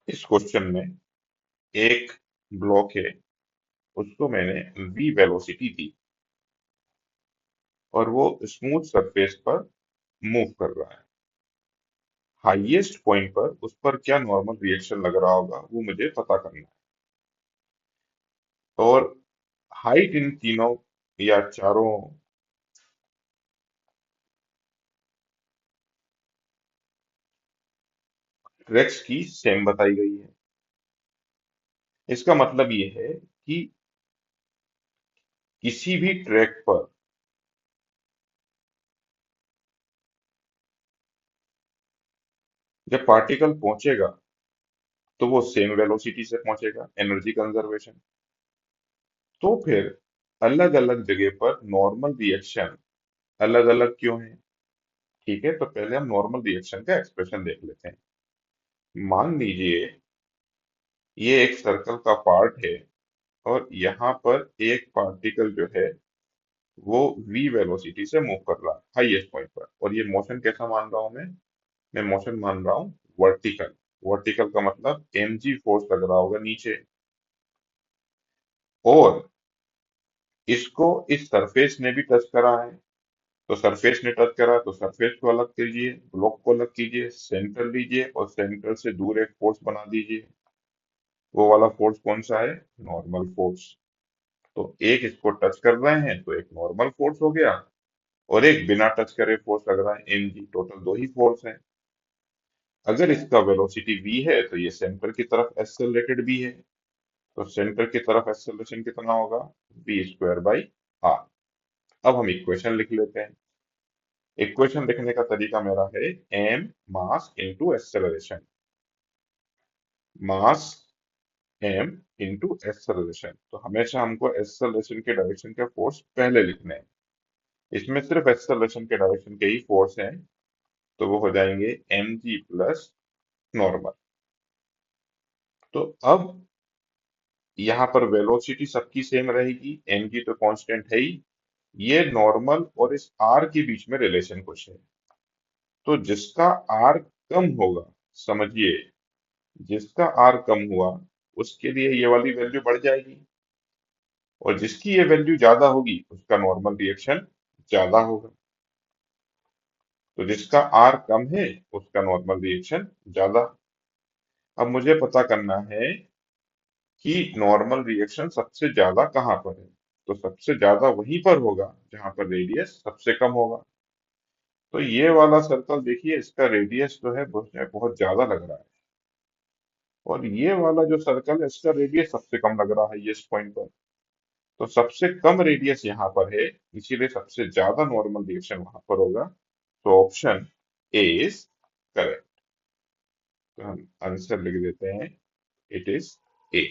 इस क्वेश्चन में एक ब्लॉक है, उसको मैंने v वेलोसिटी दी और वो स्मूथ सरफेस पर मूव कर रहा है। हाईएस्ट पॉइंट पर उस पर क्या नॉर्मल रिएक्शन लग रहा होगा वो मुझे पता करना है। और हाइट इन तीनों या चारों ट्रैक्स की सेम बताई गई है। इसका मतलब ये है कि किसी भी ट्रैक पर जब पार्टिकल पहुंचेगा तो वो सेम वेलोसिटी से पहुंचेगा, एनर्जी कंजर्वेशन। तो फिर अलग अलग जगह पर नॉर्मल रिएक्शन अलग अलग क्यों है? ठीक है, तो पहले हम नॉर्मल रिएक्शन का एक्सप्रेशन देख लेते हैं। मान लीजिए ये एक सर्कल का पार्ट है और यहाँ पर एक पार्टिकल जो है वो v वेलोसिटी से मूव कर रहा है हाईएस्ट पॉइंट पर, और ये मोशन कैसा मान रहा हूं मैं मोशन मान रहा हूँ वर्टिकल। वर्टिकल का मतलब mg फोर्स लग रहा होगा नीचे, और इसको इस सरफेस ने भी टच करा है। तो सरफेस ने टच करा तो सरफेस को अलग कीजिए, ब्लॉक को अलग कीजिए, सेंटर लीजिए और सेंटर से दूर एक फोर्स बना दीजिए। वो वाला फोर्स कौन सा है? Normal force. तो एक इसको टच कर रहे हैं तो एक नॉर्मल फोर्स हो गया, और एक बिना टच करे फोर्स लग रहा है mg। टोटल दो ही फोर्स है। अगर इसका वेलोसिटी v है तो ये सेंटर की तरफ एक्सेलरेटेड भी है। तो सेंटर की तरफ एक्सेलरेशन कितना होगा? v square by r. अब हम इक्वेशन लिख लेते हैं। इक्वेशन लिखने का तरीका मेरा है m मास इंटू एक्सेलरेशन। मास m इंटू एक्सेलरेशन। तो हमेशा हमको एक्सेलरेशन के डायरेक्शन के फोर्स पहले लिखने हैं। इसमें सिर्फ एक्सेलरेशन के डायरेक्शन के ही फोर्स हैं, तो वो हो जाएंगे mg प्लस नॉर्मल। तो अब यहाँ पर वेलोसिटी सबकी सेम रहेगी, mg तो कांस्टेंट है ही। ये नॉर्मल और इस r के बीच में रिलेशन कुछ है। तो जिसका r कम होगा, समझिए, जिसका r कम हुआ उसके लिए ये वाली वैल्यू बढ़ जाएगी, और जिसकी ये वैल्यू ज्यादा होगी उसका नॉर्मल रिएक्शन ज्यादा होगा। तो जिसका r कम है उसका नॉर्मल रिएक्शन ज्यादा। अब मुझे पता करना है कि नॉर्मल रिएक्शन सबसे ज्यादा कहाँ पर है। तो सबसे ज्यादा वहीं पर होगा जहां पर रेडियस सबसे कम होगा। तो ये वाला सर्कल देखिए, इसका रेडियस जो है बहुत बहुत ज्यादा लग रहा है, और ये वाला जो सर्कल है इसका रेडियस सबसे कम लग रहा है ये इस पॉइंट पर। तो सबसे कम रेडियस यहाँ पर है, इसीलिए सबसे ज्यादा नॉर्मल रिएक्शन वहां पर होगा। तो ऑप्शन ए इज करेक्ट। तो हम आंसर लिख देते हैं, इट इज ए।